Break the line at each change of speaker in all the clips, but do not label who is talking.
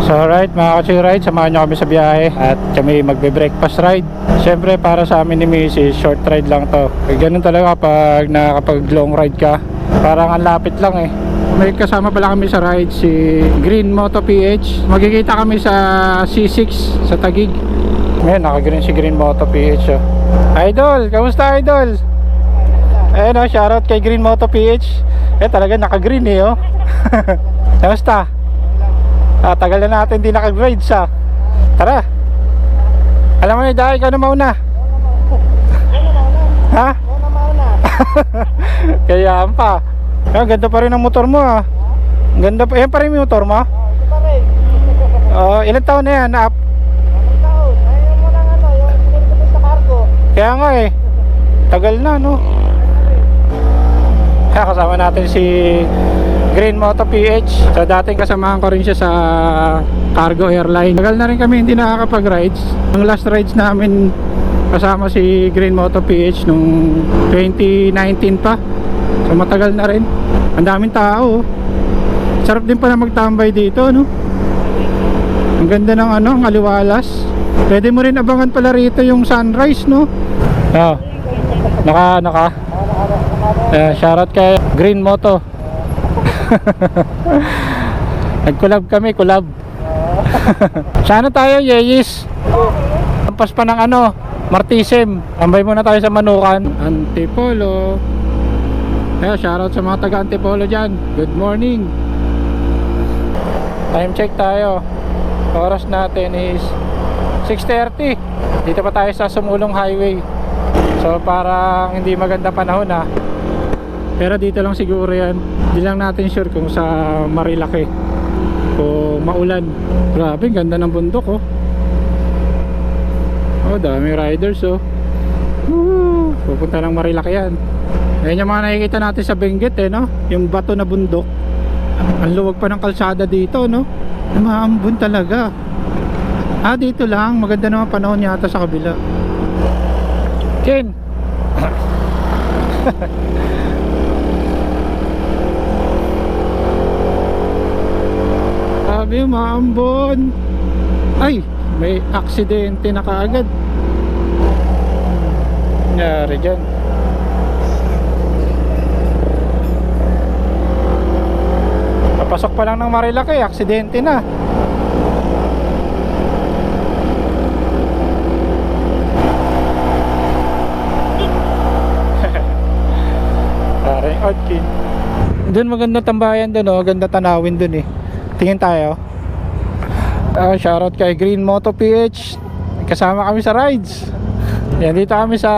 So alright mga ka-ride, samahan nyo kami sa biyahe at kami magbe-breakfast ride. Siyempre para sa amin ni Mrs. short ride lang to. Ganun talaga pag nakakapag long ride ka, parang ang lapit lang eh. May kasama pala kami sa ride si Green Moto PH. Magkikita kami sa C6 sa Taguig. Ngayon naka-green si Green Moto PH oh. Idol, kamusta idol? Ayun oh, shoutout kay Green Moto PH. Talaga naka-green eh oh. Kamusta? Tagal na natin di naka-grade sa. Tara. Alam mo na dahil ikaw na mauna. Ha? Kaya pa. Ganda pa rin ang motor mo ah. Ganda pa. Yan pa rin yung motor mo? Ilang taon na yan? Ilang
taon? Ayaw mo lang yung pinagpapit sa cargo.
Kaya nga eh. Tagal na no. Kasama natin si Green Moto PH. So dating kasamahan ko rin siya sa cargo airline. Tagal na rin kami hindi nakakapag-rides. Ang last rides namin kasama si Green Moto PH nung 2019 pa. So matagal na rin. Ang daming tao. Sarap din pala magtambay dito no. Ang ganda ng ang aliwalas. Pwede mo rin abangan pala rito yung sunrise no. Shoutout kay Green Moto. Nag-collab kami, collab. Sana tayo, Yeyis. Lampas pa ng Martisem. Tambay muna tayo sa Manukan. Antipolo. Shoutout sa mga taga Antipolo dyan. Good morning. Time check tayo. Oras natin is 6:30. Dito pa tayo sa Sumulong Highway. So parang hindi maganda panahon ha. Pero dito lang siguro yan. Hindi lang natin sure kung sa Marilaki o maulan. Grabe, ganda ng bundok oh. Dami riders oh. Pupunta ng Marilaki yan. Ayan yung mga nakikita natin sa Benguet no. Yung bato na bundok. Ang luwag pa ng kalsada dito no. Maambun talaga. Dito lang. Maganda naman panahon yata sa kabila. Ken. Sabi maambon. Ay, may aksidente na kaagad. Nangyari dyan. Papasok pa lang ng Marilaki, aksidente na. Okay. Doon maganda tambayan doon oh, ganda tanawin doon eh. Tingin tayo. Shoutout kay Green Moto PH. Kasama kami sa rides. Yan, dito kami sa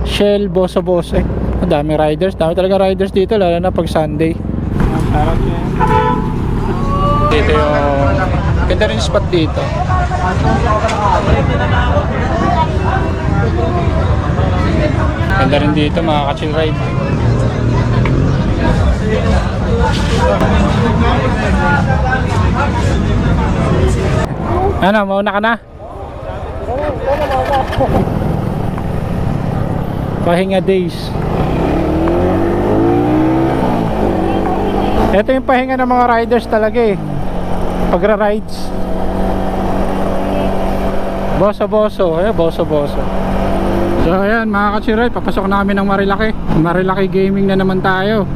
Shell Boso Boso eh. Ang dami riders, dami talaga riders dito lalo na pag Sunday. Dito yung ganda rin spot dito. Ganda rin dito mga ka-chill ride. Mauna ka na? Pahinga days. Ito yung pahinga ng mga riders talaga eh. Pagra-rides. Boso-boso. Boso-boso. So ayan mga ka-chill, papasok namin ng Marilaki. Marilaki Gaming na naman tayo.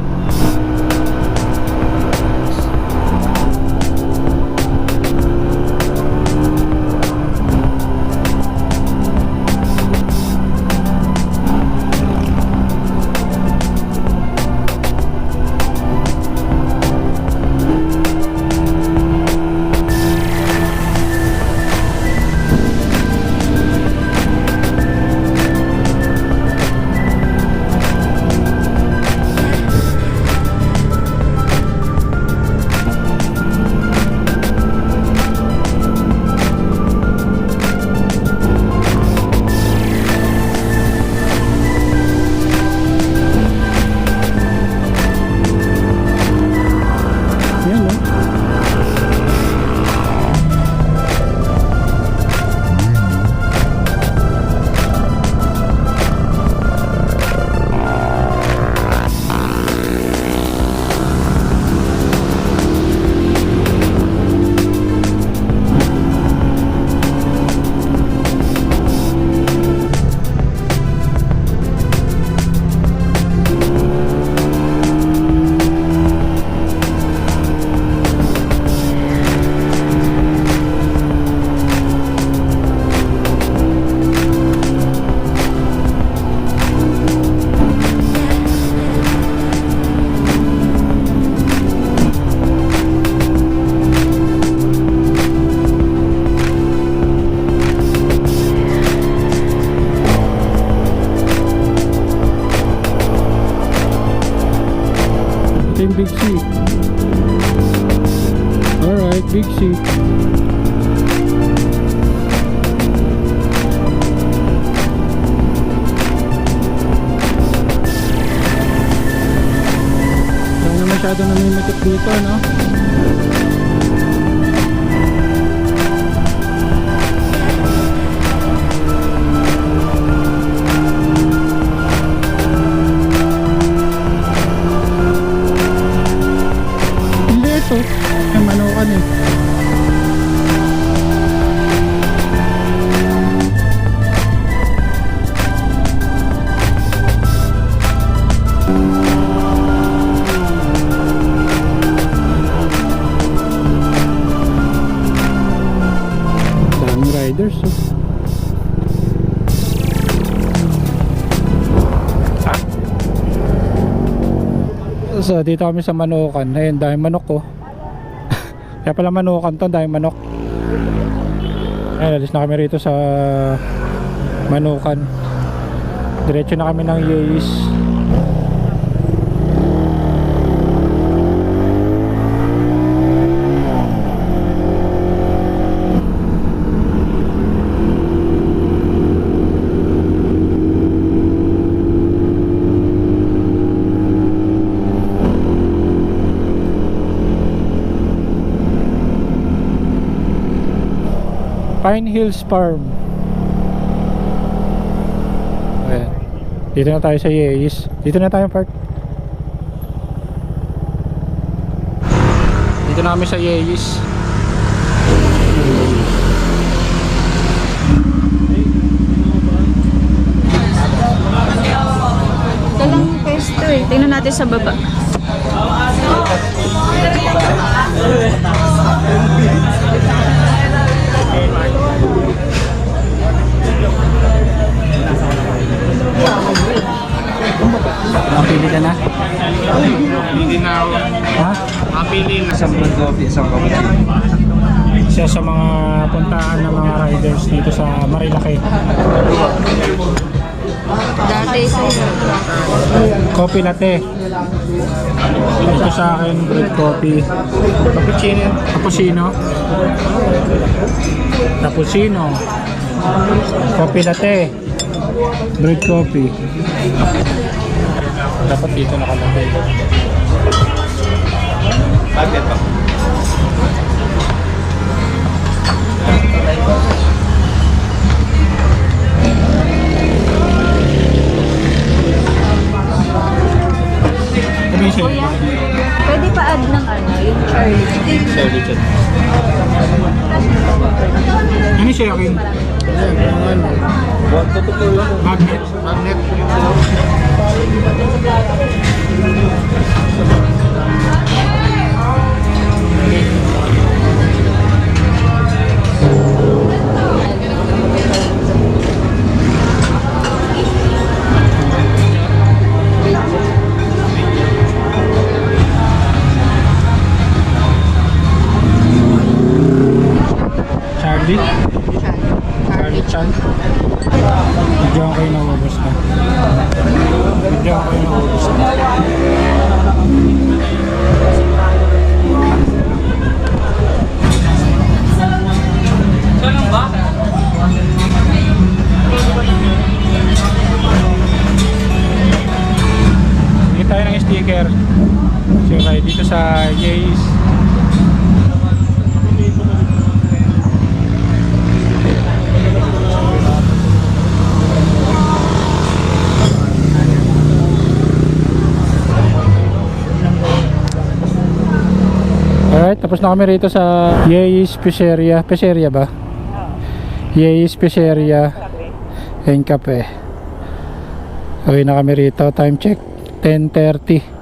Big C. Hindi na masyado namimitik dito, no? Hindi ito. Ang manukan eh. Daming riders oh. So dito kami sa Manukan. Ayun, dahil manok ko. Kaya pala Manukan to, dahil manok. Ayun, alis na kami rito sa Manukan. Diretso na kami ng Yeis. Pine Hills Farm. Ayan. Dito na tayo sa Yeis. Dito na tayo park. Dito na kami sa Yeis.
Dalang pwesto eh. Tingnan natin sa baba.
Napili ka na?
Hindi na ako.
Ha?
Mapili na isang black coffee, isang cappuccino.
Isa sa mga puntaan ng mga riders dito sa Marilaki.
Dati sa'yo.
Coffee latte. Ito sa akin, brewed coffee.
Cappuccino.
Cappuccino. Cappuccino. Coffee latte. Brewed coffee. Dapat dito nakalagay.
Bakit pa?
Kuya, pwede pa add ng ano, yung Charlie.
Sorry, chat.
Ano siya akin? Magnet.
Magnet.
Charlie? Charlie Chan? Bigyan ko yung naubos na. Bigyan ko yung naubos na. Bigyan tayo ng sticker. Siyempre dito sa Yeis. Alright, tapos na kami rito sa Yeis Pizzeria. Pizzeria ba? Yeis Pizzeria and Cafe. Okay na kami rito. Time check 10:30.